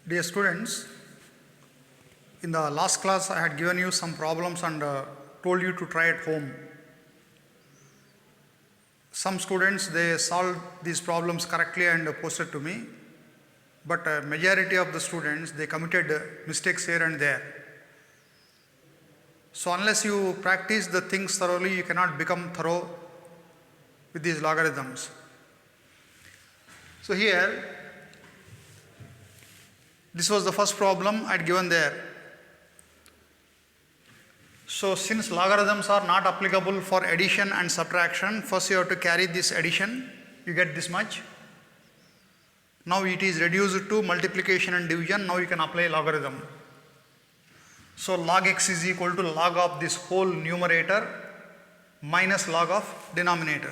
Dear students, in the last class I had given you some problems and told you to try at home. Some students, they solved these problems correctly and posted to me, but majority of the students, they committed mistakes here and there. So unless you practice the things thoroughly, you cannot become thorough with these logarithms. So here, this was the first problem I had given there. So since logarithms are not applicable for addition and subtraction, first you have to carry this addition, you get this much. Now it is reduced to multiplication and division, now you can apply logarithm. So log x is equal to log of this whole numerator minus log of denominator.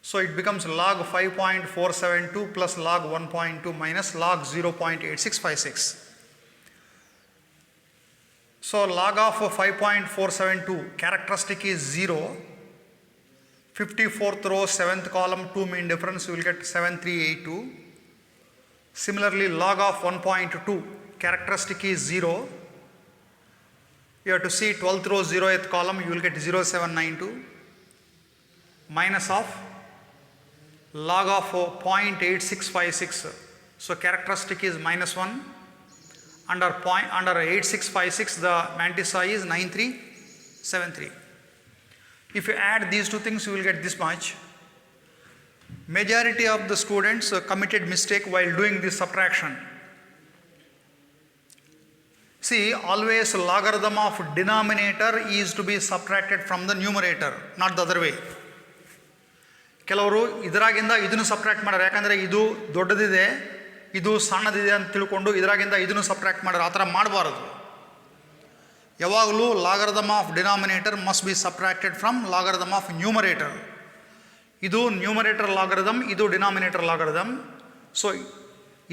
So it becomes log 5.472 plus log 1.2 minus log 0.8656. So log of 5.472, characteristic is 0. 54th row, 7th column, 2 mean difference, you will get 7382. Similarly, log of 1.2, characteristic is 0. You have to see 12th row, 0th column, you will get 0792. Minus of log of 0.8656. So characteristic is minus 1. Under 8656, the mantissa is 9373. If you add these two things, you will get this much. Majority of the students committed mistake while doing this subtraction. See, always logarithm of denominator is to be subtracted from the numerator, not the other way. ಕೆಲವರು ಇದರಾಗಿಂದ ಇದನ್ನು subtract ಮಾಡ್ತಾರೆ, ಯಾಕಂದರೆ ಇದು ದೊಡ್ಡದಿದೆ ಇದು ಸಣ್ಣದಿದೆ ಅಂತ ತಿಳ್ಕೊಂಡು ಇದರಾಗಿಂದ ಇದನ್ನು ಸಬ್ಟ್ರಾಕ್ಟ್ ಮಾಡ್ತಾರೆ. ಆ ಥರ ಮಾಡಬಾರದು. ಯಾವಾಗಲೂ logarithm of denominator must be subtracted from logarithm of numerator. ಇದು ನ್ಯೂಮರೇಟರ್ ಲಾಗರಿಥಮ್, ಇದು ಡಿನಾಮಿನೇಟರ್ ಲಾಗರಿಥಮ್. ಸೊ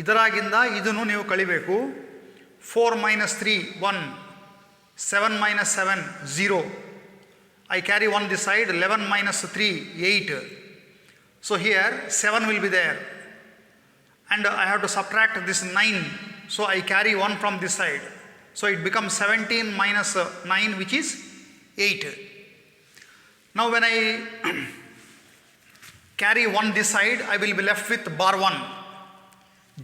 ಇದರಾಗಿಂದ ಇದನ್ನು ನೀವು ಕಳಿಬೇಕು. 4 minus 3 1, 7 minus 7 0. I carry 1 this side, 11 minus 3 8. So here 7 will be there and I have to subtract this 9, so I carry 1 from this side, so it becomes 17 minus 9, which is 8. Now when I carry 1 this side, I will be left with bar 1.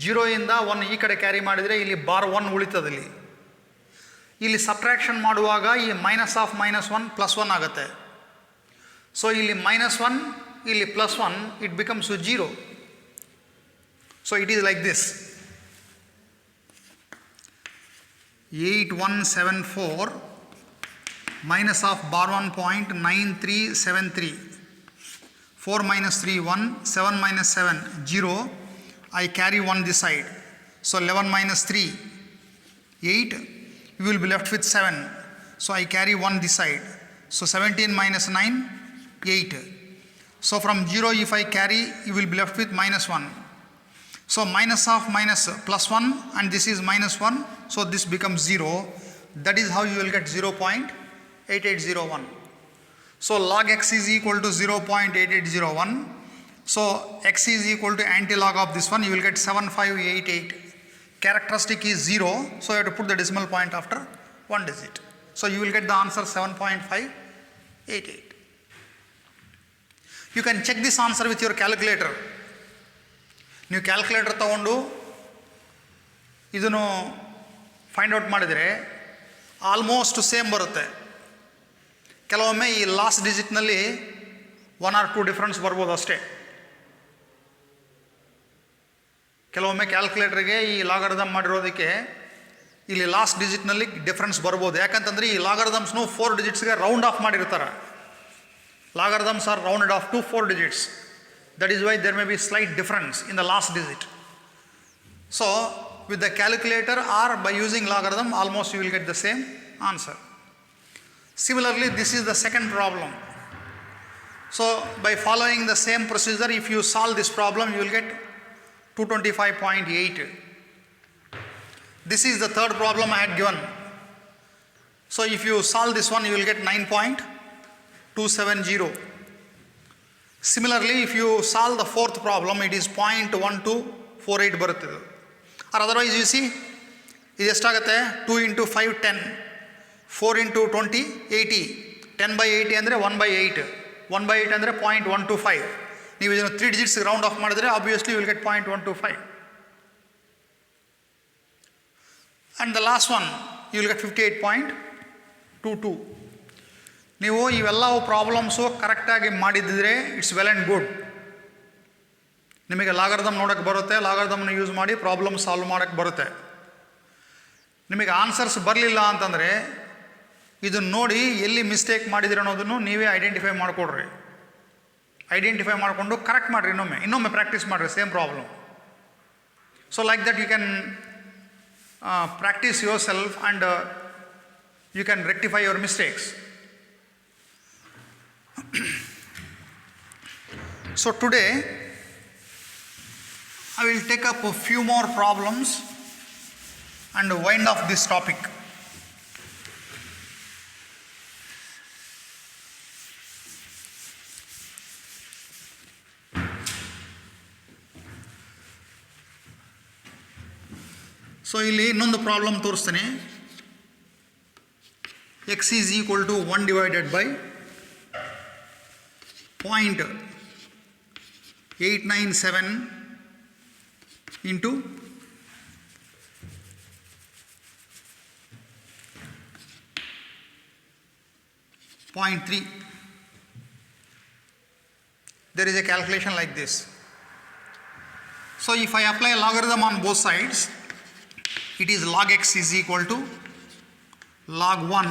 0 ಇಂದ 1 ಈ ಕಡೆ carry ಮಾಡಿದರೆ ಇಲ್ಲಿ bar 1 ಉಳಿತದಲ್ಲಿ. ಇಲ್ಲಿ subtraction ಮಾಡುವಾಗ ಈ minus of minus 1 plus 1 ಆಗುತ್ತೆ. So ಇಲ್ಲಿ ಮೈನಸ್ 1 ಇಲ್ಲಿ plus 1, it becomes 0. So it is like this. 8174 minus of bar 1 point 9373. 4 minus 3 1, 7 minus 7 0. I carry 1 this side. So 11 minus 3 8. You will be left with 7. So I carry 1 this side. So 17 minus 9 8. So from 0 if I carry, you will be left with minus 1. So minus of minus plus 1 and this is minus 1. So this becomes 0. That is how you will get 0.8801. So log x is equal to 0.8801. So x is equal to antilog of this one, you will get 7588. Characteristic is 0, so you have to put the decimal point after 1 digit. So you will get the answer 7.588. You can check this answer with your calculator. ನೀವು calculator ತಗೊಂಡು ಇದನ್ನು find out ಮಾಡಿದರೆ almost same ಬರುತ್ತೆ. ಕೆಲವೊಮ್ಮೆ ಈ last ಡಿಜಿಟ್ನಲ್ಲಿ 1 or 2 difference ಬರ್ಬೋದು ಅಷ್ಟೇ. ಕೆಲವೊಮ್ಮೆ ಕ್ಯಾಲ್ಕುಲೇಟರ್ಗೆ ಈ ಲಾಗರಿಥಮ್ ಮಾಡಿರೋದಕ್ಕೆ ಇಲ್ಲಿ ಲಾಸ್ಟ್ ಡಿಜಿಟ್ನಲ್ಲಿ ಡಿಫ್ರೆನ್ಸ್ ಬರ್ಬೋದು. ಯಾಕಂತಂದರೆ ಈ ಲಾಗರಿಥಮ್ಸ್ನು 4 ಡಿಜಿಟ್ಸ್ಗೆ ರೌಂಡ್ ಆಫ್ ಮಾಡಿರ್ತಾರೆ. Logarithms are rounded off to 4 digits. That is why there may be slight difference in the last digit. So with the calculator or by using logarithm, almost you will get the same answer. Similarly, this is the second problem. So by following the same procedure, if you solve this problem, you will get 225.8. This is the third problem I had given. So if you solve this one, you will get 9.270. Similarly, if you solve the fourth problem, it is 0.1248 ಬರುತ್ತಿದೆ. Or otherwise you see, ಇದು ಎಷ್ಟಾಗುತ್ತೆ? 2 into 5 10, 4 into 20 80, 10 by 80 ಅಂದರೆ 1 by 8, 1 by 8 ಅಂದರೆ 0.125. ನೀವು ಇದನ್ನು 3 digits round off ಮಾಡಿದ್ರೆ obviously you will get 0.125. And the last one you will get 58.22. ನೀವು ಇವೆಲ್ಲವೂ ಪ್ರಾಬ್ಲಮ್ಸು ಕರೆಕ್ಟಾಗಿ ಮಾಡಿದ್ದರೆ ಇಟ್ಸ್ ವೆಲ್ ಆ್ಯಂಡ್ ಗುಡ್. ನಿಮಗೆ ಲಾಗರಿದಮ್ ನೋಡೋಕ್ಕೆ ಬರುತ್ತೆ, ಲಾಗರಿದಮ್ನ ಯೂಸ್ ಮಾಡಿ ಪ್ರಾಬ್ಲಮ್ ಸಾಲ್ವ್ ಮಾಡೋಕ್ಕೆ ಬರುತ್ತೆ. ನಿಮಗೆ ಆನ್ಸರ್ಸ್ ಬರಲಿಲ್ಲ ಅಂತಂದರೆ ಇದನ್ನು ನೋಡಿ ಎಲ್ಲಿ ಮಿಸ್ಟೇಕ್ ಮಾಡಿದಿರಿ ಅನ್ನೋದನ್ನು ನೀವೇ ಐಡೆಂಟಿಫೈ ಮಾಡಿಕೊಡ್ರಿ. ಐಡೆಂಟಿಫೈ ಮಾಡಿಕೊಂಡು ಕರೆಕ್ಟ್ ಮಾಡಿರಿ, ಇನ್ನೊಮ್ಮೆ ಪ್ರಾಕ್ಟೀಸ್ ಮಾಡಿರಿ same problem. So like that you can practice yourself and you can rectify your mistakes. So today I will take up a few more problems and wind off this topic. So ಇಲ್ಲಿ ಇನ್ನೊಂದು problem ತೋರಿಸ್ತೀನಿ. x is equal to 1 divided by 0.897 into 0.3. There is a calculation like this. So if I apply a logarithm on both sides, it is log x is equal to log 1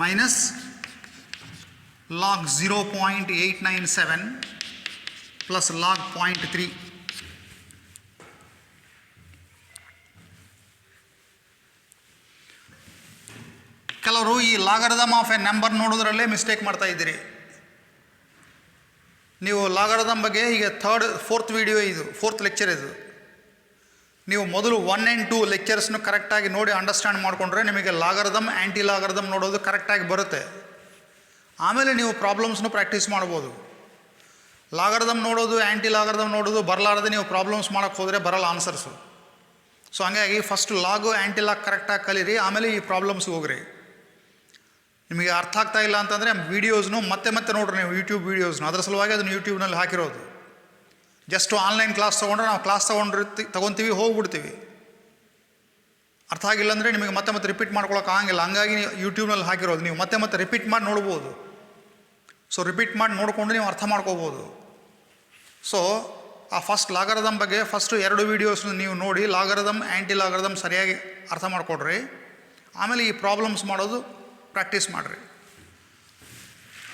minus log 0.897 plus log 0.3. ಕೆಲವರು ಈ logarithm of a number ನೋಡೋದ್ರಲ್ಲೇ mistake ಮಾಡ್ತಾ ಇದ್ದೀರಿ. ನೀವು logarithm ಬಗ್ಗೆ ಈಗ fourth video ಇದು, fourth lecture ಇದು. ನೀವು ಮೊದಲು 1 and 2 ಲೆಕ್ಚರ್ಸ್ನು ಕರೆಕ್ಟಾಗಿ ನೋಡಿ ಅಂಡರ್ಸ್ಟ್ಯಾಂಡ್ ಮಾಡಿಕೊಂಡ್ರೆ ನಿಮಗೆ ಲಾಗರಿದಮ್ ಆ್ಯಂಟಿ ಲಾಗರಿದಮ್ ನೋಡೋದು ಕರೆಕ್ಟಾಗಿ ಬರುತ್ತೆ. ಆಮೇಲೆ ನೀವು ಪ್ರಾಬ್ಲಮ್ಸ್ನು ಪ್ರಾಕ್ಟೀಸ್ ಮಾಡ್ಬೋದು. ಲಾಗರಿದಮ್ ನೋಡೋದು ಆ್ಯಂಟಿ ಲಾಗರಿದಮ್ ನೋಡೋದು ಬರಲಾರದೆ ನೀವು ಪ್ರಾಬ್ಲಮ್ಸ್ ಮಾಡೋಕ್ಕೆ ಹೋದರೆ ಬರಲ್ಲ ಆನ್ಸರ್ಸು. ಸೊ ಹಂಗಾಗಿ ಫಸ್ಟ್ ಲಾಗು ಆ್ಯಂಟಿ ಲಾಗ್ ಕರೆಕ್ಟಾಗಿ ಕಲೀರಿ, ಆಮೇಲೆ ಈ ಪ್ರಾಬ್ಲಮ್ಸ್ಗೆ ಹೋಗ್ರಿ. ನಿಮಗೆ ಅರ್ಥ ಆಗ್ತಾ ಇಲ್ಲ ಅಂತಂದರೆ ವೀಡಿಯೋಸ್ನು ಮತ್ತೆ ನೋಡ್ರಿ ನೀವು, ಯೂಟ್ಯೂಬ್ ವೀಡಿಯೋಸ್ನು. ಅದರ ಸಲುವಾಗಿ ಅದನ್ನು ಯೂಟ್ಯೂಬ್ನಲ್ಲಿ ಹಾಕಿರೋದು. ಜಸ್ಟು ಆನ್ಲೈನ್ ಕ್ಲಾಸ್ ತೊಗೊಂಡ್ರೆ ನಾವು ಕ್ಲಾಸ್ ತೊಗೊತೀವಿ, ಹೋಗ್ಬಿಡ್ತೀವಿ. ಅರ್ಥ ಆಗಿಲ್ಲ ಅಂದರೆ ನಿಮಗೆ ಮತ್ತೆ ರಿಪೀಟ್ ಮಾಡ್ಕೊಳಕ್ಕೆ ಆಗಂಗಿಲ್ಲ. ಹಂಗಾಗಿ ಯೂಟ್ಯೂಬ್ನಲ್ಲಿ ಹಾಕಿರೋದು, ನೀವು ಮತ್ತೆ ರಿಪೀಟ್ ಮಾಡಿ ನೋಡ್ಬೋದು. ಸೊ ರಿಪೀಟ್ ಮಾಡಿ ನೋಡಿಕೊಂಡು ನೀವು ಅರ್ಥ ಮಾಡ್ಕೋಬೋದು. ಸೊ ಆ ಫಸ್ಟ್ ಲಾಗರಿದಮ್ ಬಗ್ಗೆ ಫಸ್ಟು 2 ವೀಡಿಯೋಸ್ನ ನೀವು ನೋಡಿ ಲಾಗರಿದಮ್ ಆ್ಯಂಟಿ ಲಾಗರಿದಮ್ ಸರಿಯಾಗಿ ಅರ್ಥ ಮಾಡ್ಕೊಡ್ರಿ. ಆಮೇಲೆ ಈ ಪ್ರಾಬ್ಲಮ್ಸ್ ಮಾಡೋದು ಪ್ರಾಕ್ಟೀಸ್ ಮಾಡಿರಿ.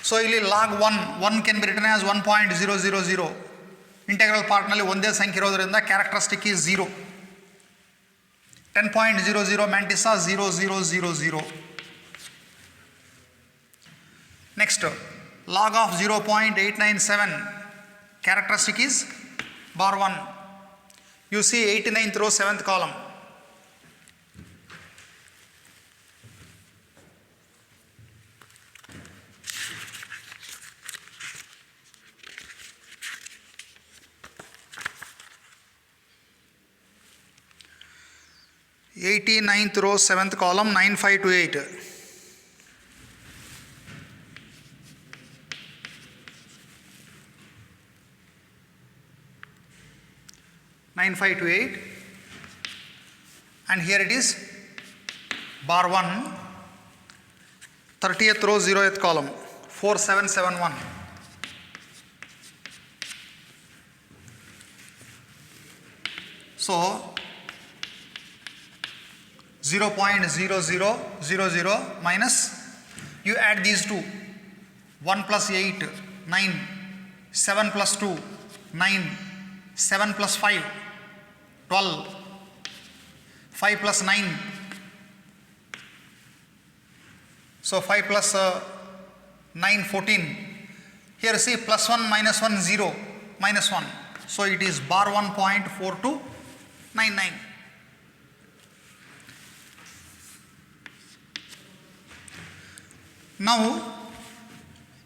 ಸೊ ಇಲ್ಲಿ log 1 can be written as 1.000. Integral ಪಾರ್ಟ್ನಲ್ಲಿ ಒಂದೇ ಸಂಖ್ಯೆ ಇರೋದ್ರಿಂದ characteristic is 0. 10.00 mantissa 0000. Next log of 0.897 characteristic is bar 1. You see 89th row 7th column. Ninth row 7th column 9528. And here it is bar 1, 30th row 0th column 4771. So 0.0000 minus, you add these two, 1 plus 8 9, 7 plus 2 9, 7 plus 5 12, 5 plus 9, so 5 plus 9 14. Here see plus 1 minus 1 0 minus 1, so it is bar 1.4299. Now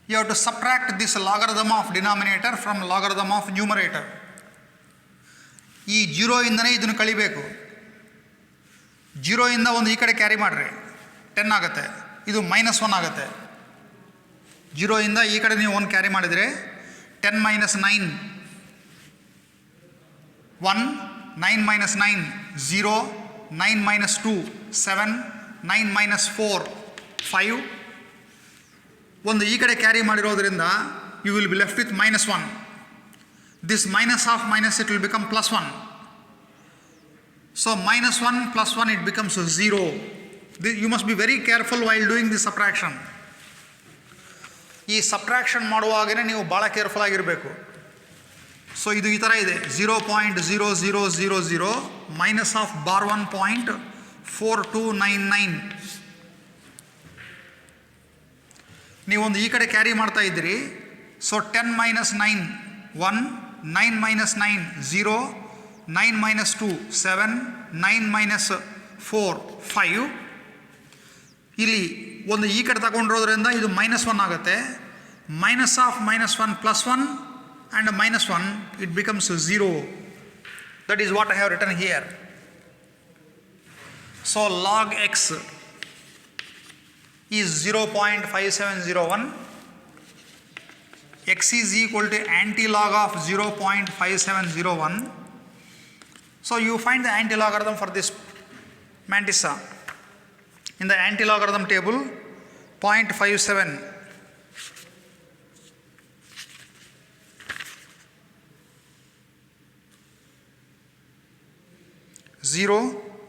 you have to subtract this logarithm of denominator from logarithm of numerator. ಈ 0 ಇಂದನೇ ಇದನ್ನು ಕಳಿಬೇಕು. 0 ಇಂದ ಒಂದು ಈ ಕಡೆ carry ಮಾಡಿರಿ 10 ಆಗುತ್ತೆ, ಇದು -1 ಆಗುತ್ತೆ. 0 ಇಂದ ಈ ಕಡೆ ನೀವು 1 ಕ್ಯಾರಿ ಮಾಡಿದರೆ 10 - 9 1, 9 - 9 0, 9 - 2 7, 9 - 4 5. ಒಂದು ಈ ಕಡೆ ಕ್ಯಾರಿ ಮಾಡಿರೋದ್ರಿಂದ you will be left with -1. This minus of minus it will become +1. So -1 + 1 it becomes 0. You must be very careful while doing this subtraction. ಈ ಸಬ್ಟ್ರಾಕ್ಷನ್ ಮಾಡುವಾಗಲೇ ನೀವು ಭಾಳ ಕೇರ್ಫುಲ್ ಆಗಿರಬೇಕು. ಸೊ ಇದು ಈ ಥರ ಇದೆ 0.0000 ಮೈನಸ್ ಆಫ್ ಬಾರ್ 1.4299. ನೀವೊಂದು ಈ ಕಡೆ ಕ್ಯಾರಿ ಮಾಡ್ತಾ ಇದ್ದೀರಿ. ಸೊ 10 - 9 1, 9 - 9 0, 9 - 2 7, 9 - 4 5. ಇಲ್ಲಿ ಒಂದು ಈ ಕಡೆ ತಗೊಂಡಿರೋದ್ರಿಂದ ಇದು -1 ಆಗುತ್ತೆ. Minus of -1 +1 and -1 it becomes 0. That is what I have written here. So log x is 0.5701. x is equal to anti-log of 0.5701. So you find the anti-logarithm for this mantissa. In the anti-logarithm table, 0.57 0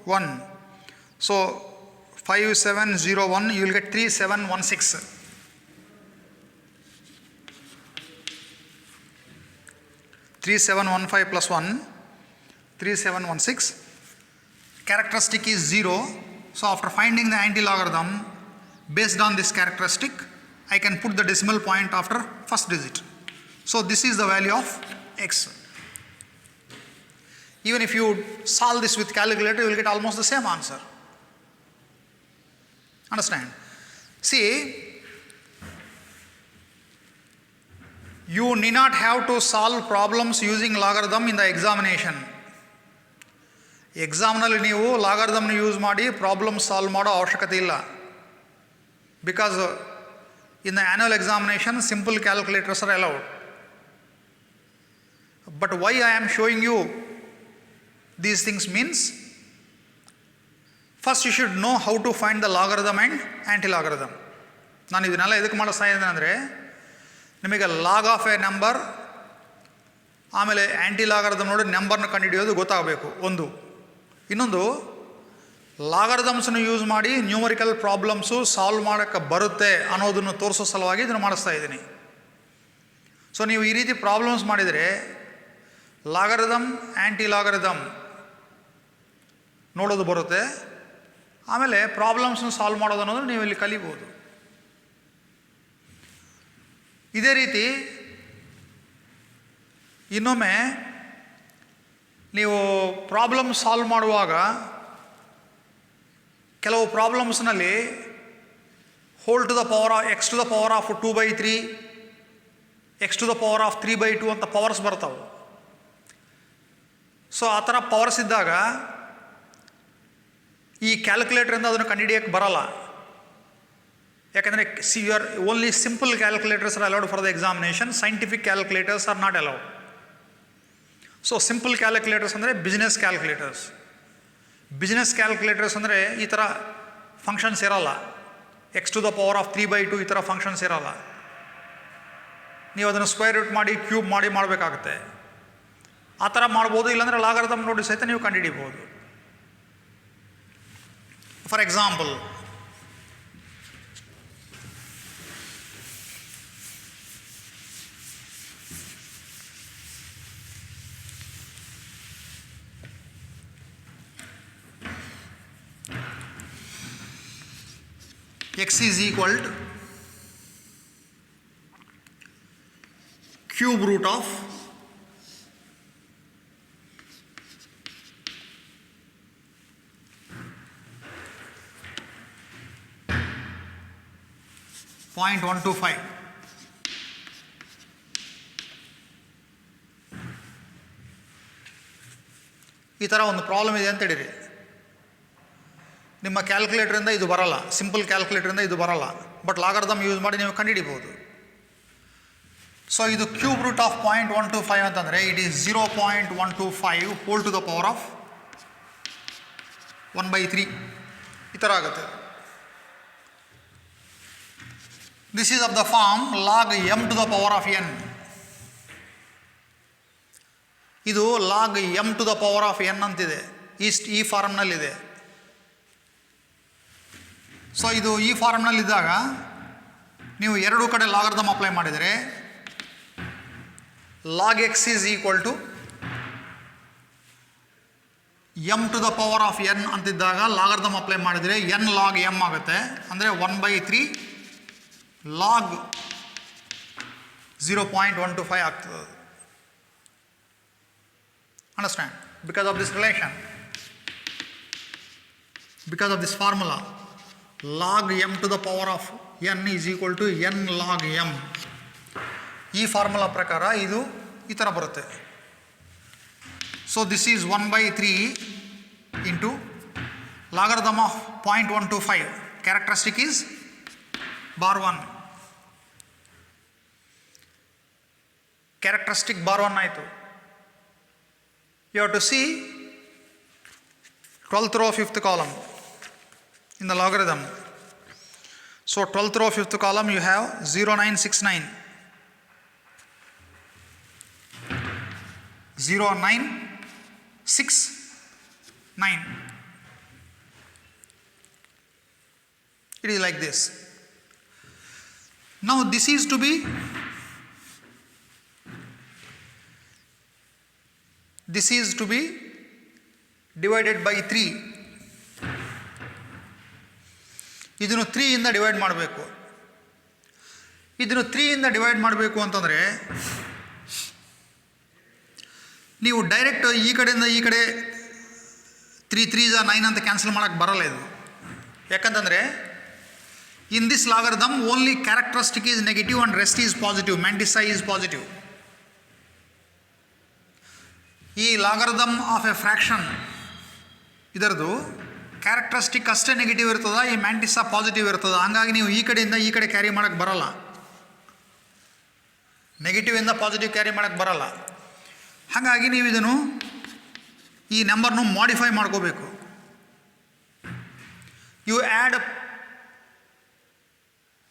1. So 5701 you will get 3716. 3715 plus 1 3716. Characteristic is 0. So after finding the anti-logarithm based on this characteristic, I can put the decimal point after first digit. So this is the value of x. Even if you solve this with calculator, you will get almost the same answer. Understand? See, you need not have to solve problems using logarithm in the examination. ಎಕ್ಸಾಮ್ನಲ್ಲಿ ನೀವು ಲಾಗರಿದಮ್ನ use ಮಾಡಿ problem solve ಮಾಡೋ ಅವಶ್ಯಕತೆ ಇಲ್ಲ. Because in the annual examination simple calculators are allowed. But why I am showing you these things means first you should know how to find the logarithm and anti logarithm. ನಾನು ಇದನ್ನೆಲ್ಲ ಎದಕ್ಕೆ ಮಾಡಿಸ್ತಾ ಇದ್ದೇನೆ ಅಂದರೆ ನಿಮಗೆ ಲಾಗ್ ಆಫ್ ಎ ನಂಬರ್ ಆಮೇಲೆ ಆ್ಯಂಟಿ logarithm ನೋಡಿ ನಂಬರ್ನ ಕಂಡುಹಿಡಿಯೋದು ಗೊತ್ತಾಗಬೇಕು ಒಂದು. ಇನ್ನೊಂದು ಲಾಗರಿದಮ್ಸನ್ನು ಯೂಸ್ ಮಾಡಿ ನ್ಯೂಮರಿಕಲ್ ಪ್ರಾಬ್ಲಮ್ಸು ಸಾಲ್ವ್ ಮಾಡೋಕ್ಕೆ ಬರುತ್ತೆ ಅನ್ನೋದನ್ನು ತೋರಿಸೋ ಸಲುವಾಗಿ ಇದನ್ನು ಮಾಡಿಸ್ತಾ ಇದ್ದೀನಿ. ಸೊ ನೀವು ಈ ರೀತಿ ಪ್ರಾಬ್ಲಮ್ಸ್ ಮಾಡಿದರೆ ಲಾಗರಿದಮ್ ಆ್ಯಂಟಿ ಲಾಗರಿದಮ್ ನೋಡೋದು ಬರುತ್ತೆ. ಆಮೇಲೆ ಪ್ರಾಬ್ಲಮ್ಸ್ನ ಸಾಲ್ವ್ ಮಾಡೋದು ಅನ್ನೋದು ನೀವು ಇಲ್ಲಿ ಕಲಿಬೋದು. ಇದೇ ರೀತಿ ಇನ್ನೊಮ್ಮೆ ನೀವು ಪ್ರಾಬ್ಲಮ್ ಸಾಲ್ವ್ ಮಾಡುವಾಗ ಕೆಲವು ಪ್ರಾಬ್ಲಮ್ಸ್ನಲ್ಲಿ whole to the power of x to the power of 2/3, x to the power of 3/2 ಅಂತ ಪವರ್ಸ್ ಬರ್ತಾವೆ. ಸೊ ಆ ಥರ ಪವರ್ಸ್ ಇದ್ದಾಗ ಈ ಕ್ಯಾಲ್ಕುಲೇಟ್ರಿಂದ ಅದನ್ನು ಕಂಡುಹಿಡಿಯೋಕ್ಕೆ ಬರಲ್ಲ. ಯಾಕಂದರೆ your only simple calculators are allowed for the examination. Scientific calculators are not allowed. So simple calculators ಅಂದರೆ ಬಿಸ್ನೆಸ್ ಕ್ಯಾಲ್ಕುಲೇಟರ್ಸ್. ಬಿಸ್ನೆಸ್ ಕ್ಯಾಲ್ಕುಲೇಟರ್ಸ್ ಅಂದರೆ ಈ ಥರ ಫಂಕ್ಷನ್ಸ್ ಇರೋಲ್ಲ. x to the power of 3/2 ಈ ಥರ ಫಂಕ್ಷನ್ಸ್ ಇರೋಲ್ಲ. ನೀವು ಅದನ್ನು ಸ್ಕ್ವೇರ್ ರೂಟ್ ಮಾಡಿ ಕ್ಯೂಬ್ ಮಾಡಿ ಮಾಡಬೇಕಾಗುತ್ತೆ. ಆ ಥರ ಮಾಡ್ಬೋದು. ಇಲ್ಲಾಂದರೆ ಲಾಗರಿದಮ್ ನೋಡಿ ಸಹಿತ ನೀವು ಕಂಡುಹಿಡಿಬೋದು. For example, x is equal to cube root of 0.125. ಈ ಥರ ಒಂದು ಪ್ರಾಬ್ಲಮ್ ಇದೆ ಅಂತ ಹೇಳಿರಿ. ನಿಮ್ಮ ಕ್ಯಾಲ್ಕುಲೇಟ್ರಿಂದ ಇದು ಬರಲ್ಲ, ಸಿಂಪಲ್ ಕ್ಯಾಲ್ಕುಲೇಟ್ರಿಂದ ಇದು ಬರಲ್ಲ, ಬಟ್ ಲಾಗರ್ದಮ್ ಯೂಸ್ ಮಾಡಿ ನೀವು ಕಂಡುಹಿಡಿಬೋದು. ಸೊ ಇದು ಕ್ಯೂಬ್ ರೂಟ್ ಆಫ್ 0.125 ಅಂತಂದರೆ it is 0.125 whole to the power of 1/3 ಈ ಥರ ಆಗುತ್ತೆ. This is of the form log m to the power of n. ಇದು log m to the power of n ಅಂತಿದೆ, ಈ ಫಾರ್ಮ್ನಲ್ಲಿದೆ. ಸೊ ಇದು ಈ ಫಾರ್ಮ್ನಲ್ಲಿದ್ದಾಗ ನೀವು ಎರಡೂ ಕಡೆ ಲಾಗರ್ದಮ್ ಅಪ್ಲೈ ಮಾಡಿದರೆ log x is equal to m to the power of n ಅಂತಿದ್ದಾಗ ಲಾಗರ್ದಮ್ ಅಪ್ಲೈ ಮಾಡಿದರೆ n ಲಾಗ್ m ಆಗುತ್ತೆ. ಅಂದರೆ 1/3 ಲಾಗ್ 0.125 ಆಗ್ತದೆ. Understand? Because of this relation, because of this formula, log m to the power of n is equal to n log m. ಈ formula ಪ್ರಕಾರ ಇದು ಈ ಥರ ಬರುತ್ತೆ. So this is 1/3 into logarithm of 0.125. Characteristic is bar 1. Characteristic bar 1 ಆಯಿತು. You have to see 12th row 5th column in the logarithm. So 12th row 5th column you have 0969. 0969. It is like this. Now this is to be divided by 3. ಇದನ್ನು 3 ಇಂದ divide ಮಾಡಬೇಕು. ಇದನ್ನು 3 ಇಂದ divide ಮಾಡಬೇಕು ಅಂತಂದರೆ ನೀವು direct ಈ ಕಡೆಯಿಂದ ಈ ಕಡೆ 3 3s 9 ಅಂತ ಕ್ಯಾನ್ಸಲ್ ಮಾಡೋಕ್ಕೆ ಬರಲ್ಲ ಇದು. ಯಾಕಂತಂದರೆ in this logarithm only characteristic is negative and rest is positive, mantissa is positive. ಈ ಲಾಗರ್ದಮ್ ಆಫ್ ಎ ಫ್ರ್ಯಾಕ್ಷನ್ ಇದರದು ಕ್ಯಾರೆಕ್ಟರಿಸ್ಟಿಕ್ ಅಷ್ಟೇ ನೆಗೆಟಿವ್ ಇರ್ತದ, ಈ ಮ್ಯಾಂಟಿಸಾ ಪಾಸಿಟಿವ್ ಇರ್ತದ. ಹಂಗಾಗಿ ನೀವು ಈ ಕಡೆಯಿಂದ ಈ ಕಡೆ ಕ್ಯಾರಿ ಮಾಡೋಕ್ಕೆ ಬರಲ್ಲ, ನೆಗೆಟಿವಿಂದ ಪಾಸಿಟಿವ್ ಕ್ಯಾರಿ ಮಾಡೋಕ್ಕೆ ಬರಲ್ಲ. ಹಾಗಾಗಿ ನೀವು ಇದನ್ನು ಈ ನಂಬರ್ನು ಮಾಡಿಫೈ ಮಾಡ್ಕೋಬೇಕು. You add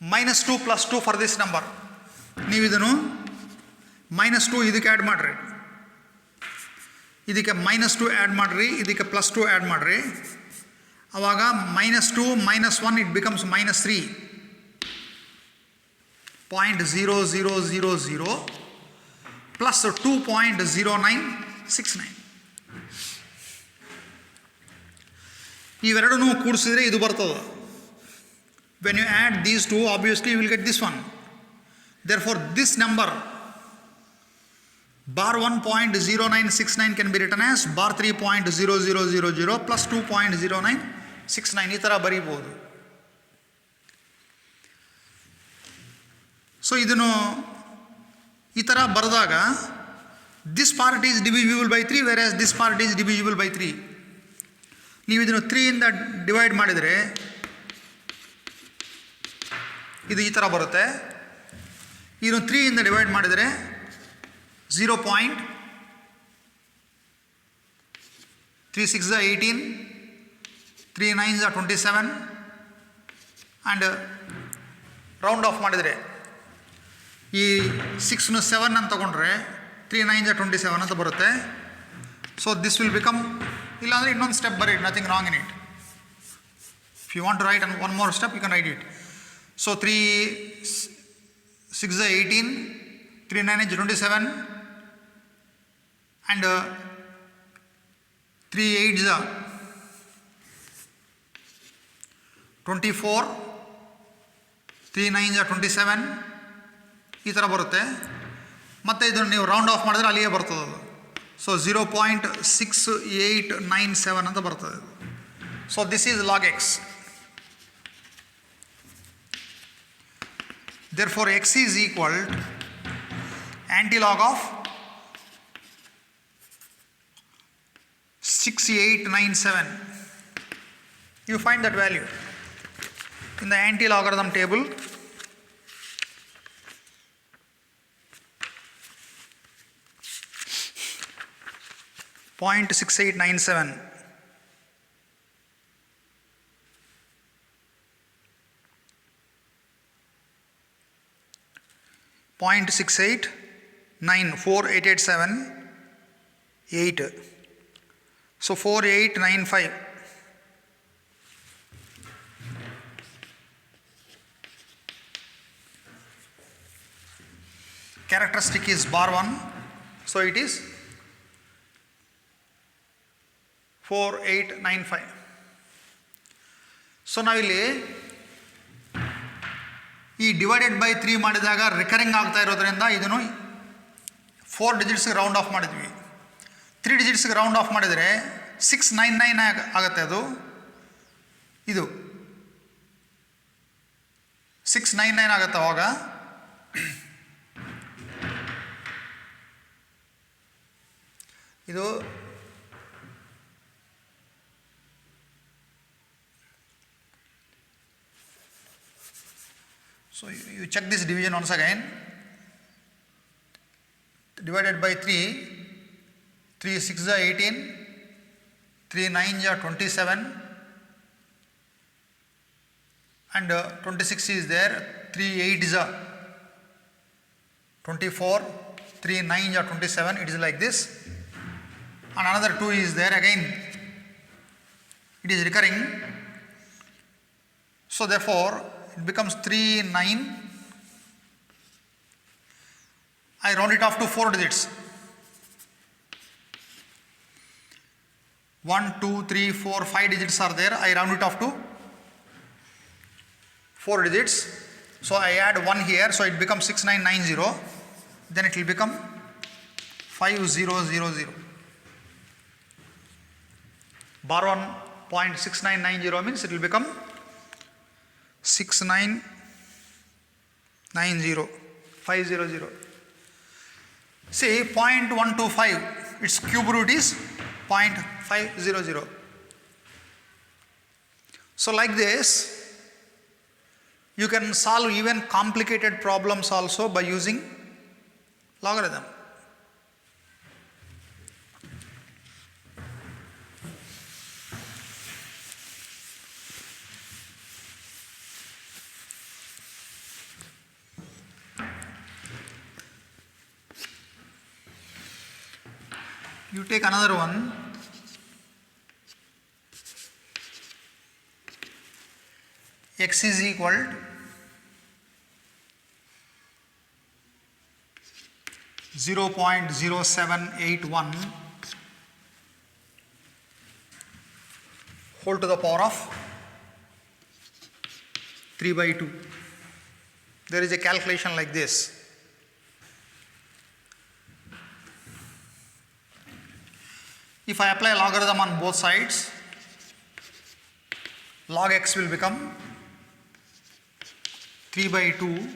-2 + 2 for this number. ನೀವು ಇದನ್ನು -2 ಇದಕ್ಕೆ ಆ್ಯಡ್ ಮಾಡಿರಿ, ಇದಕ್ಕೆ -2 ಆ್ಯಡ್ ಮಾಡಿರಿ, ಇದಕ್ಕೆ +2 ಆ್ಯಡ್ ಮಾಡಿರಿ. ಆವಾಗ -2 -1 ಇಟ್ ಬಿಕಮ್ಸ್ -3. 0.0000 ಪ್ಲಸ್ 2.0969. ಇವೆರಡನ್ನೂ ಕೂಡಿಸಿದ್ರೆ ಇದು ಬರ್ತದೆ. When you add these two, obviously you will get this one. Therefore, this number bar 1.0969 can be written as bar 3.0000 plus 2.0969. ಈ ಥರ ಬರೀಬೋದು. ಸೊ ಇದನ್ನು ಈ ಥರ ಬರೆದಾಗ this part is divisible by 3 whereas this part is divisible by 3. ನೀವು ಇದನ್ನು 3 ಇಂದ divide ಮಾಡಿದರೆ ಇದು ಈ ಥರ ಬರುತ್ತೆ. ಇದನ್ನು 3 ಇಂದ ಡಿವೈಡ್ ಮಾಡಿದರೆ 0.36 18, 3 9s 27 ಆ್ಯಂಡ್ ರೌಂಡ್ ಆಫ್ ಮಾಡಿದರೆ ಈ 6 7 ಅಂತ ತಗೊಂಡ್ರೆ 3 9s 27 ಅಂತ ಬರುತ್ತೆ. ಸೊ ದಿಸ್ ವಿಲ್ ಬಿಕಮ್, ಇಲ್ಲಾಂದರೆ ಇನ್ನೊಂದು ಸ್ಟೆಪ್ ಬರೀ, nothing wrong in it. If you want to write one more step you can write it. So 3 6 18, 3 9 27 and 3 8 24, 3 9 27 ಈ ಥರ ಬರುತ್ತೆ. ಮತ್ತು ಇದನ್ನು ನೀವು ರೌಂಡ್ ಆಫ್ ಮಾಡಿದ್ರೆ ಅಲ್ಲಿಯೇ ಬರ್ತದೆ ಅದು. ಸೊ 0.6897 ಅಂತ ಬರ್ತದೆ. So this is log X. Therefore, x is equal to antilog of 6 6897. You find that value in the anti-logarithm table. Point 6897. Point 6894887 8. So 4895. Characteristic is bar 1, so it is 4895. So ನಾವಿಲ್ಲಿ ಈ divided by 3 ಮಾಡಿದಾಗ recurring ಆಗ್ತಾ ಇರೋದ್ರಿಂದ ಇದನ್ನು 4 ಡಿಜಿಟ್ಸ್ಗೆ round of ಮಾಡಿದ್ವಿ. 3 ಡಿಜಿಟ್ಸ್ಗೆ round of ಮಾಡಿದರೆ 699 ಆಗುತ್ತೆ. ಅದು ಇದು 699 ಆಗುತ್ತೆ. ಅವಾಗ ಇದು so you check this division once again. Divided by 3, 3 6 is 18, 3 9 is 27, and 26 is there, 3 8 is 24, 3 9 is 27, it is like this, and another 2 is there again, it is recurring, so therefore it becomes 3 9. I round it off to 4 digits. 1 2 3 4 5 digits are there. I round it off to 4 digits. So I add 1 here, so it becomes 6990. Then it will become 5000. Bar 1.6990 means it will become 6990 500. See 0.125, its cube root is 0.500. So like this you can solve even complicated problems also by using logarithm. You take another one. X is equal to 0.0781 whole to the power of 3 by 2. There is a calculation like this. If I apply logarithm on both sides, log x will become 3 by 2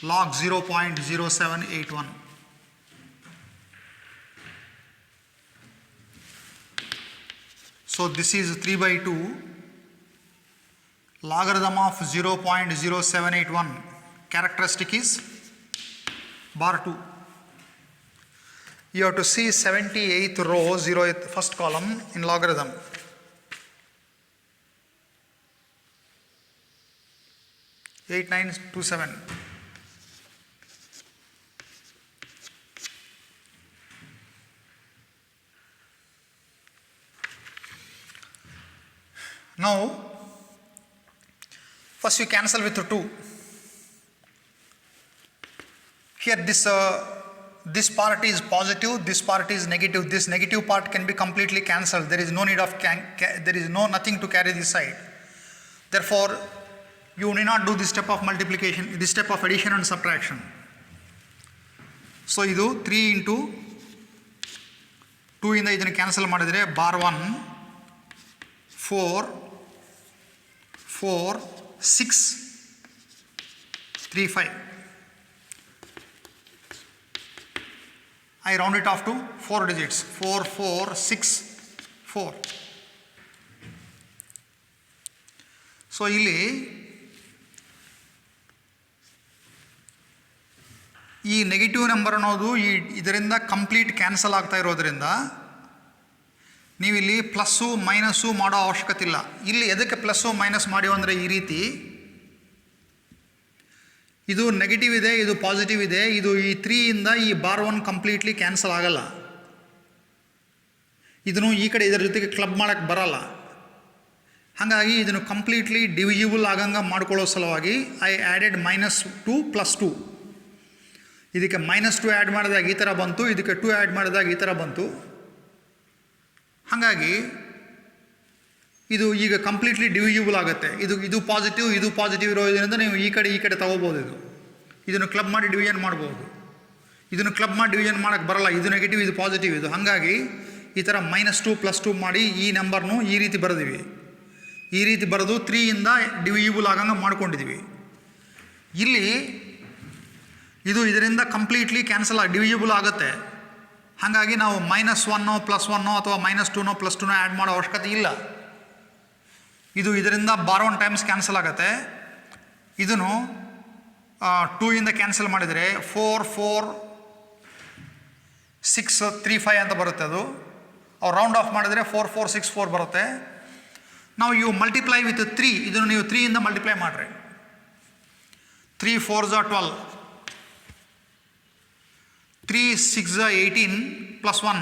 log 0.0781. So this is 3 by 2 logarithm of 0.0781. Characteristic is bar 2. You have to see 78th row, 0th first column in logarithm. Eight nine two seven. Now, first you cancel with 2. Here this part is positive, this part is negative. This negative part can be completely cancelled. There is no need of there is nothing to carry this side. Therefore, you need not do this step of multiplication, this step of addition and subtraction. So idu 3 into 2 ಇಂದ ಇದನ್ನು cancel ಮಾಡಿದರೆ bar 1 4 4 6 3 5. I round it off to 4 digits, 4 4 6 4. So ಇಲ್ಲಿ ಈ negative number ಅನ್ನೋದು ಇದರಿಂದ complete cancel ಆಗ್ತಾ ಇರೋದ್ರಿಂದ ನೀವಿಲ್ಲಿ ಪ್ಲಸ್ಸು ಮೈನಸ್ಸು ಮಾಡೋ ಅವಶ್ಯಕತೆ ಇಲ್ಲ. ಇಲ್ಲಿ ಎದಕ್ಕೆ ಪ್ಲಸ್ಸು ಮೈನಸ್ ಮಾಡಿವು ಅಂದರೆ ಈ ರೀತಿ ಇದು ನೆಗೆಟಿವ್ ಇದೆ, ಇದು ಪಾಸಿಟಿವ್ ಇದೆ, ಇದು ಈ 3ಇಂದ ಈ ಬಾರ್ 1 ಕಂಪ್ಲೀಟ್ಲಿ ಕ್ಯಾನ್ಸಲ್ ಆಗಲ್ಲ. ಇದನ್ನು ಈ ಕಡೆ ಇದರ ಜೊತೆಗೆ ಕ್ಲಬ್ ಮಾಡೋಕ್ಕೆ ಬರಲ್ಲ. ಹಾಗಾಗಿ ಇದನ್ನು ಕಂಪ್ಲೀಟ್ಲಿ ಡಿವಿಜಿಬಲ್ ಆಗಂಗೆ ಮಾಡ್ಕೊಳ್ಳೋ ಸಲುವಾಗಿ ಐ ಆ್ಯಡೆಡ್ -2 + 2. ಇದಕ್ಕೆ -2 ಆ್ಯಡ್ ಮಾಡಿದಾಗ ಈ ಥರ ಬಂತು, ಇದಕ್ಕೆ 2 ಆ್ಯಡ್ ಮಾಡಿದಾಗ ಈ ಥರ ಬಂತು. ಹಾಗಾಗಿ ಇದು ಈಗ ಕಂಪ್ಲೀಟ್ಲಿ ಡಿವಿಜಿಬಲ್ ಆಗುತ್ತೆ. ಇದು ಪಾಸಿಟಿವ್ ಇರೋದ್ರಿಂದ ನೀವು ಈ ಕಡೆ ತಗೋಬೋದು. ಇದನ್ನು ಕ್ಲಬ್ ಮಾಡಿ ಡಿವಿಷನ್ ಮಾಡ್ಬೋದು. ಇದನ್ನು ಕ್ಲಬ್ ಮಾಡಿ ಡಿವಿಷನ್ ಮಾಡೋಕ್ಕೆ ಬರಲ್ಲ. ಇದು ನೆಗೆಟಿವ್, ಇದು ಪಾಸಿಟಿವ್. ಇದು ಹಾಗಾಗಿ ಈ ಥರ -2 + 2 ಮಾಡಿ ಈ ನಂಬರ್ನು ಈ ರೀತಿ ಬರೆದಿವಿ. ಈ ರೀತಿ ಬರೆದು 3ಇಂದ ಡಿವಿಜಿಬಲ್ ಆಗಂಗೆ ಮಾಡ್ಕೊಂಡಿದ್ದೀವಿ. ಇಲ್ಲಿ ಇದು ಇದರಿಂದ ಕಂಪ್ಲೀಟ್ಲಿ ಡಿವಿಜಿಬಲ್ ಆಗುತ್ತೆ. ಹಾಗಾಗಿ ನಾವು -1 +1 ಅಥವಾ -2 +2 ಆ್ಯಡ್ ಮಾಡೋ ಅವಶ್ಯಕತೆ ಇಲ್ಲ. ಇದು ಇದರಿಂದ ಬಾರ್ 1 ಟೈಮ್ಸ್ ಕ್ಯಾನ್ಸಲ್ ಆಗುತ್ತೆ. ಇದನ್ನು 2ಇಂದ ಕ್ಯಾನ್ಸಲ್ ಮಾಡಿದರೆ 4 4 6 3 5 ಅಂತ ಬರುತ್ತೆ. ಅದು ಅವ್ರು ರೌಂಡ್ ಆಫ್ ಮಾಡಿದರೆ 4 4 6 4 ಬರುತ್ತೆ. ನಾವು ಇವು ಮಲ್ಟಿಪ್ಲೈ ವಿತ್ 3, ಇದನ್ನು ನೀವು 3ಇಂದ ಮಲ್ಟಿಪ್ಲೈ ಮಾಡಿರಿ. 3 4 12, 3 6 18 + 1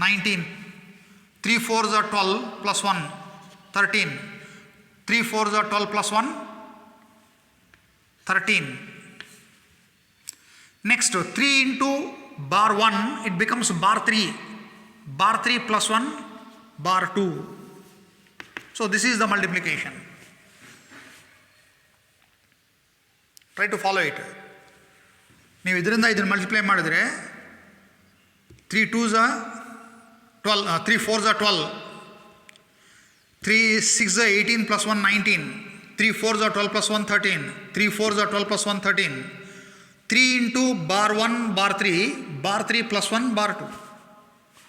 19, 3 4 12 + 1 13, 3 4 12 + 1 13. Next 3 into bar 1, it becomes bar 3. Bar 3 + 1 bar 2. So this is the multiplication. Try to follow it. ನೀವು ಇದರಿಂದ ಇದನ್ನು ಮಲ್ಟಿಪ್ಲೈ ಮಾಡಿದರೆ 3 2s are 12, 3 4s are 12, 3 6s are 18 + 1 19, 3 4s are 12 + 1 13, 3 4s are 12 + 1 13, 3 into bar 1 bar 3, bar 3 + 1 bar 2.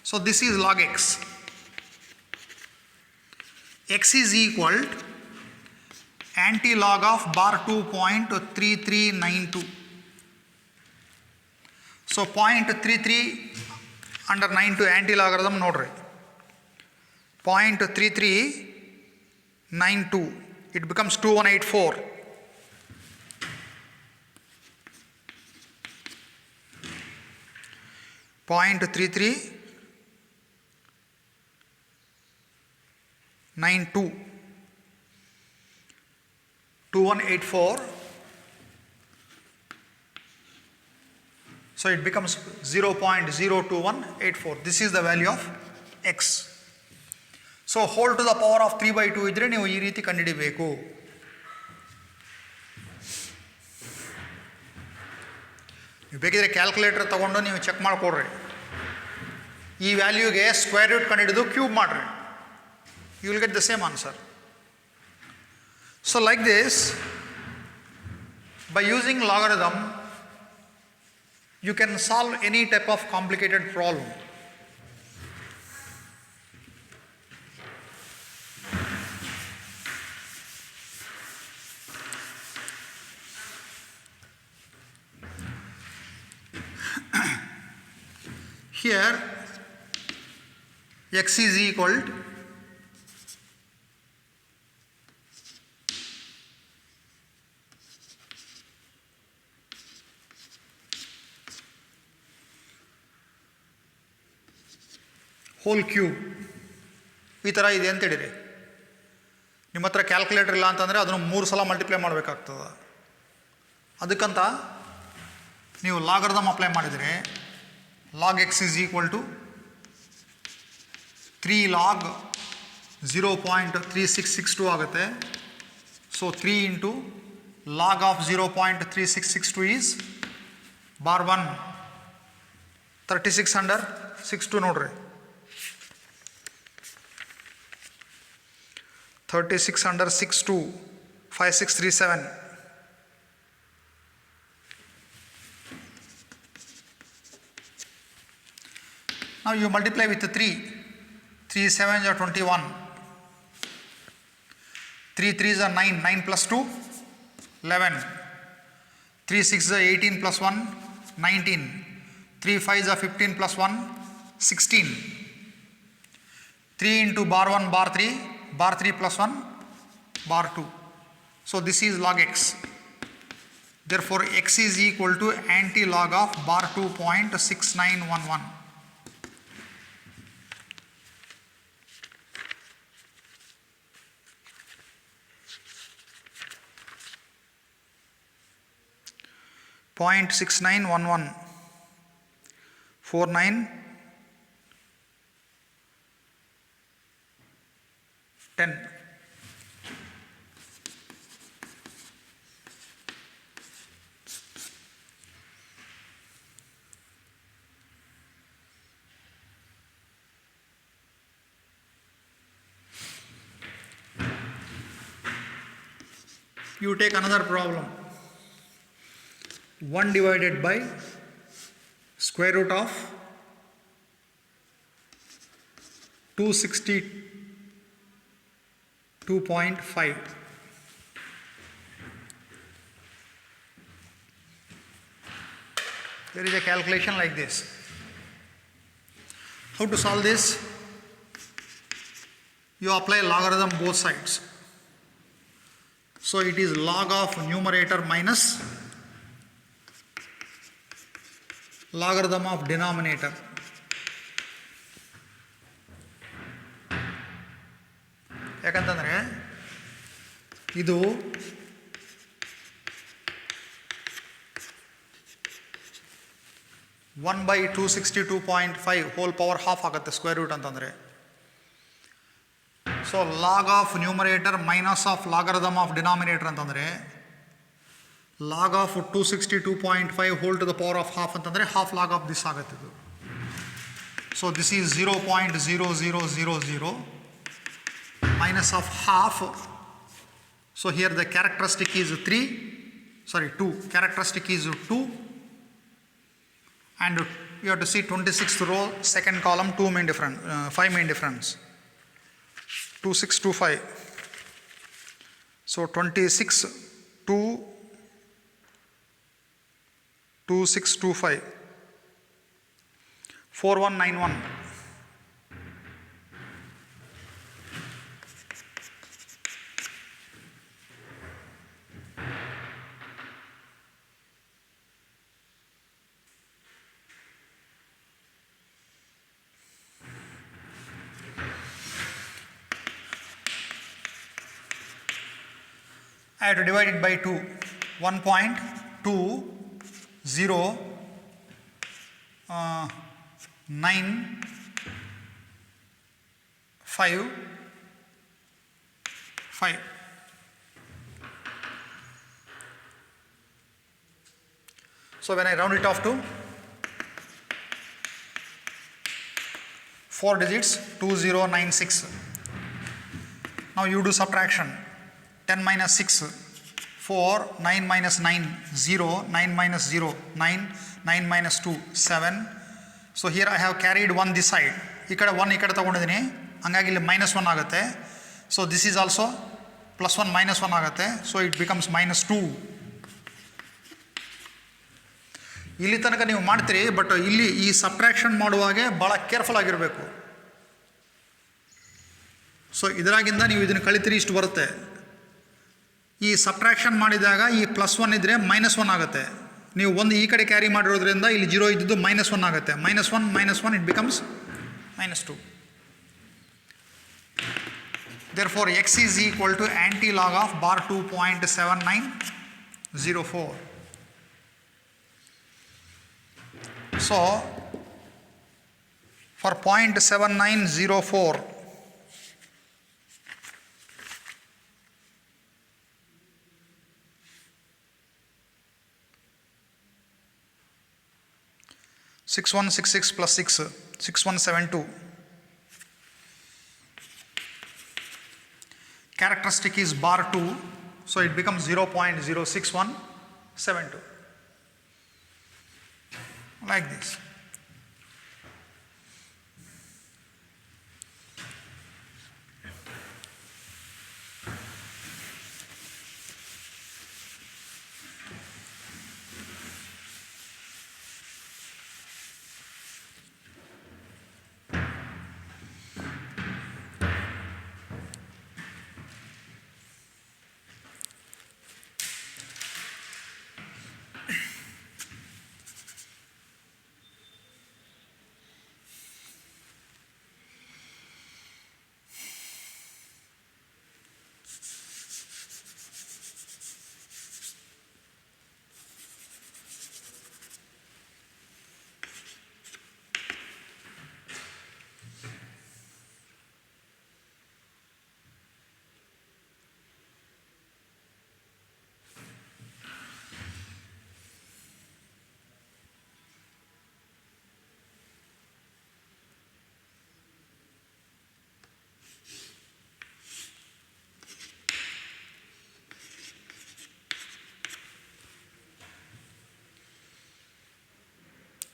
So this is log x. X is equal to anti-log of bar 2.3392. So 0.33 under 92 anti-logarithm ನೋಡ್ರಿ. 0.3392, it becomes 2184. Point 3392 2184. So it becomes 0.02184. This is the value of x. So whole to the power of 3/2 ಇದ್ದರೆ ನೀವು ಈ ರೀತಿ ಕಂಡುಹಿಡಿಯಬೇಕು. ನೀವು ಬೇಕಿದ್ರೆ calculator ತಗೊಂಡು ನೀವು ಚೆಕ್ ಮಾಡಿಕೊಡ್ರಿ. ಈ ವ್ಯಾಲ್ಯೂಗೆ ಸ್ಕ್ವೇರ್ ರೂಟ್ ಕಂಡುಹಿಡಿದು ಕ್ಯೂಬ್ ಮಾಡಿರಿ. You will get the same answer. So like this, by using logarithm, you can solve any type of complicated problem. Here x is equal to whole cube ಈ ಥರ ಇದೆ ಅಂತೇಳಿರಿ. ನಿಮ್ಮ ಹತ್ರ calculator ಇಲ್ಲ ಅಂತಂದರೆ ಅದನ್ನು 3 ಸಲ ಮಲ್ಟಿಪ್ಲೈ ಮಾಡಬೇಕಾಗ್ತದೆ. ಅದಕ್ಕಂತ ನೀವು ಲಾಗರಿಥಮ್ ಅಪ್ಲೈ ಮಾಡಿದರೆ log x is equal to 3 log 0.3662 ಆಗುತ್ತೆ. So 3 into log of 0.3662 is bar 1 36 under 62 ನೋಡ್ರಿ. 36 under 62 5637. Now you multiply with 3. 3 7s are 21. 3 3s are 9. 9 plus 2, 11. 3 6s are 18 plus 1, 19. 3 5s are 15 plus 1, 16. 3 into bar 1, bar 3, bar 3 plus 1, bar 2. So this is log x. Therefore, x is equal to anti-log of bar 2.6911. Point 6911 49 10. You take another problem. 1 divided by square root of 262.5. There is a calculation like this. How to solve this? You apply logarithm both sides. So it is log of numerator minus logarithm of denominator. ಯಾಕಂತಂದರೆ ಇದು 1/262.5 whole power half ಆಗುತ್ತೆ square root ಅಂತಂದರೆ. So log of numerator minus of logarithm of denominator ಅಂತಂದರೆ log of 262.5 whole to the power of half ಅಂತಂದರೆ half log of this ಆಗುತ್ತೆ ಇದು. So this is 0.0000 minus of half. So here the characteristic is 2. Characteristic is 2. And you have to see 26th row, second column, 5 main difference. 2625. So 26 2 2625 4191. I have to divide it by 2. 1.2095. So when I round it off to 4 digits, 2096. Now you do subtraction. 10 minus 6, 4, 9 minus 9, 0, 9 minus 0, 9, 9 minus 2, 7. So here I have carried 1 this side. ಈ ಕಡೆ 1 ಈ ಕಡೆ ತಗೊಂಡಿದ್ದೀನಿ, ಹಂಗಾಗಿ ಇಲ್ಲಿ -1 ಆಗುತ್ತೆ. So this is also +1 -1 ಆಗುತ್ತೆ. So it becomes -2. ಇಲ್ಲಿ ತನಕ ನೀವು ಮಾಡ್ತೀರಿ, ಬಟ್ ಇಲ್ಲಿ ಈ ಸಬ್ಟ್ರಾಕ್ಷನ್ ಮಾಡುವಾಗೆ ಭಾಳ ಕೇರ್ಫುಲ್ ಆಗಿರಬೇಕು. ಸೊ ಇದರಾಗಿಂದ ನೀವು ಇದನ್ನು ಕಳಿತೀರಿ, ಇಷ್ಟು ಬರುತ್ತೆ. ಈ ಸಬ್ಟ್ರಾಕ್ಷನ್ ಮಾಡಿದಾಗ ಈ +1 ಇದ್ದರೆ -1 ಆಗುತ್ತೆ. ನೀವು 1 ಈ ಕಡೆ ಕ್ಯಾರಿ ಮಾಡಿರೋದ್ರಿಂದ ಇಲ್ಲಿ 0 ಇದ್ದಿದ್ದು -1 ಆಗುತ್ತೆ. -1 it becomes -2. Therefore x is equal to anti-log of bar 2.7904. So for 0.7904, (6166 plus 6, 6172). Characteristic is bar 2, so it becomes 0.06172. Like this.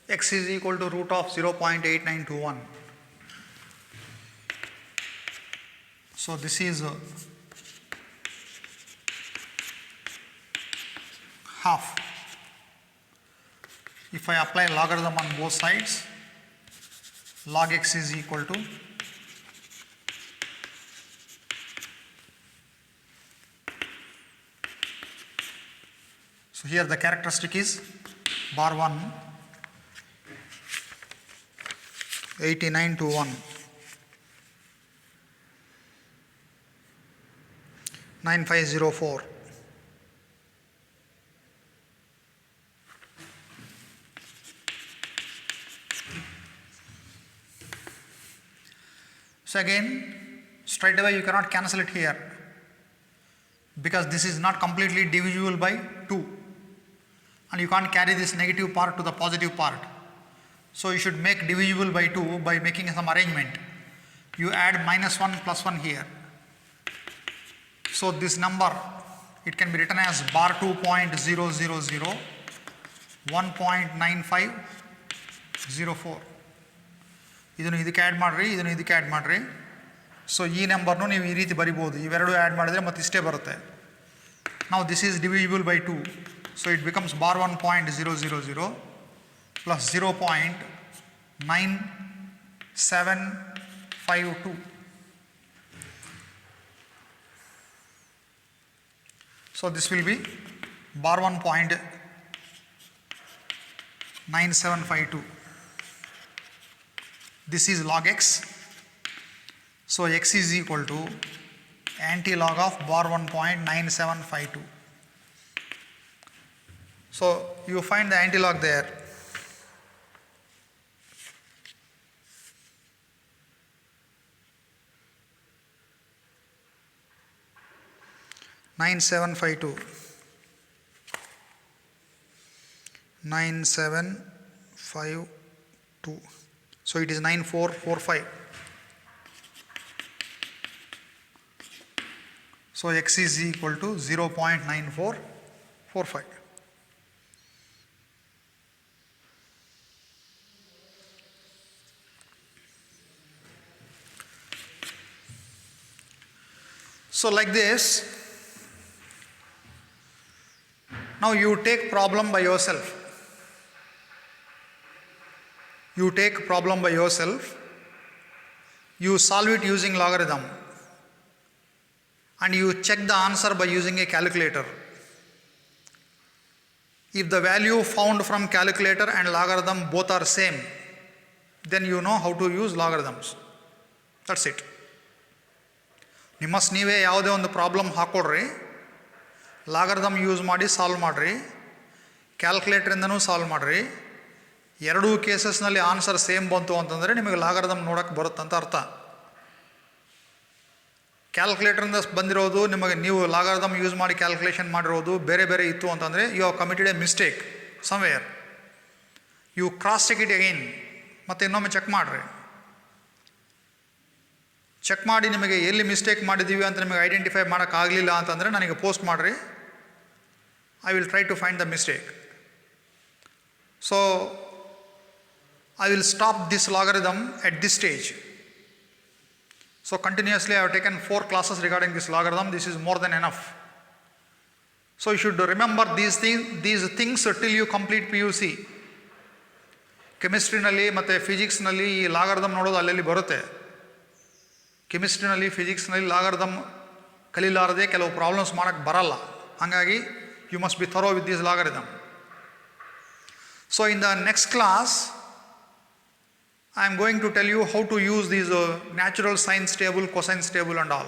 x is equal to root of 0.8921. So this is half. If I apply logarithm on both sides, log x is equal to so here the characteristic is bar 1 8921 9504. So again, straight away you cannot cancel it here because this is not completely divisible by 2 and you can't carry this negative part to the positive part. So you should make divisible by 2 by making some arrangement. You add minus 1 plus 1 here. So this number, it can be written as bar 2.000 1.9504. ಇದನ್ನು ಇದಕ್ಕೆ add ಮಾಡಿರಿ, ಇದನ್ನು ಇದಕ್ಕೆ add ಮಾಡಿರಿ. So ಈ ನಂಬರ್ನು ನೀವು ಈ ರೀತಿ ಬರಿಬೋದು. ಇವೆರಡು ಆ್ಯಡ್ ಮಾಡಿದರೆ ಮತ್ತೆ ಇಷ್ಟೇ ಬರುತ್ತೆ. ನಾವು this is divisible by 2. So it becomes bar 1.000 plus 0.9752. So this will be bar 1.9752. This is log x. So x is equal to anti-log of bar 1.9752. So you find the anti-log there. Nine seven five two. So it is 9445. So x is equal to 0.9445. So like this, now you take problem by yourself. You take problem by yourself. You solve it using logarithm. And you check the answer by using a calculator. If the value found from calculator and logarithm both are same, then you know how to use logarithms. That's it. ನಿಮ್ಮಸ್ ನೀವೇ ಯಾವುದೇ ಒಂದು problem ಹಾಕ್ಕೊಡ್ರಿ, logarithm use ಮಾಡಿ solve ಮಾಡಿರಿ, ಕ್ಯಾಲ್ಕುಲೇಟ್ರಿಂದನೂ solve ಮಾಡಿರಿ. ಎರಡೂ ಕೇಸಸ್ನಲ್ಲಿ answer same ಬಂತು ಅಂತಂದರೆ ನಿಮಗೆ ಲಾಗರಿಥಮ್ ನೋಡೋಕ್ಕೆ ಬರುತ್ತಂತ ಅರ್ಥ. ಕ್ಯಾಲ್ಕುಲೇಟ್ರಿಂದ ಬಂದಿರೋದು ನಿಮಗೆ ನೀವು ಲಾಗರಿಥಮ್ ಯೂಸ್ ಮಾಡಿ ಕ್ಯಾಲ್ಕುಲೇಷನ್ ಮಾಡಿರೋದು ಬೇರೆ ಬೇರೆ ಇತ್ತು ಅಂತಂದರೆ you have committed a mistake somewhere. You cross check it again, ಮತ್ತು ಇನ್ನೊಮ್ಮೆ ಚೆಕ್ ಮಾಡಿರಿ. ಚೆಕ್ ಮಾಡಿ ನಿಮಗೆ ಎಲ್ಲಿ ಮಿಸ್ಟೇಕ್ ಮಾಡಿದ್ದೀವಿ ಅಂತ ನಿಮಗೆ ಐಡೆಂಟಿಫೈ ಮಾಡೋಕ್ಕಾಗಲಿಲ್ಲ ಅಂತಂದರೆ ನನಗೆ ಪೋಸ್ಟ್ ಮಾಡಿರಿ. I will try to find the mistake. So I will stop this logarithm at this stage. So continuously I have taken 4 classes regarding this logarithm. This is more than enough. So you should remember these things till you complete PUC. ಕೆಮಿಸ್ಟ್ರಿನಲ್ಲಿ ಮತ್ತು ಫಿಸಿಕ್ಸ್ನಲ್ಲಿ ಈ logarithm ನೋಡೋದು ಅಲ್ಲಲ್ಲಿ ಬರುತ್ತೆ. ಕೆಮಿಸ್ಟ್ರಿನಲ್ಲಿ ಫಿಸಿಕ್ಸ್ನಲ್ಲಿ logarithm ಕಲೀಲಾರದೆ ಕೆಲವು problems ಮಾಡೋಕ್ಕೆ ಬರಲ್ಲ. ಹಾಗಾಗಿ you must be thorough with this logarithm. So in the next class I am going to tell you how to use these natural sines table, cosines table and all.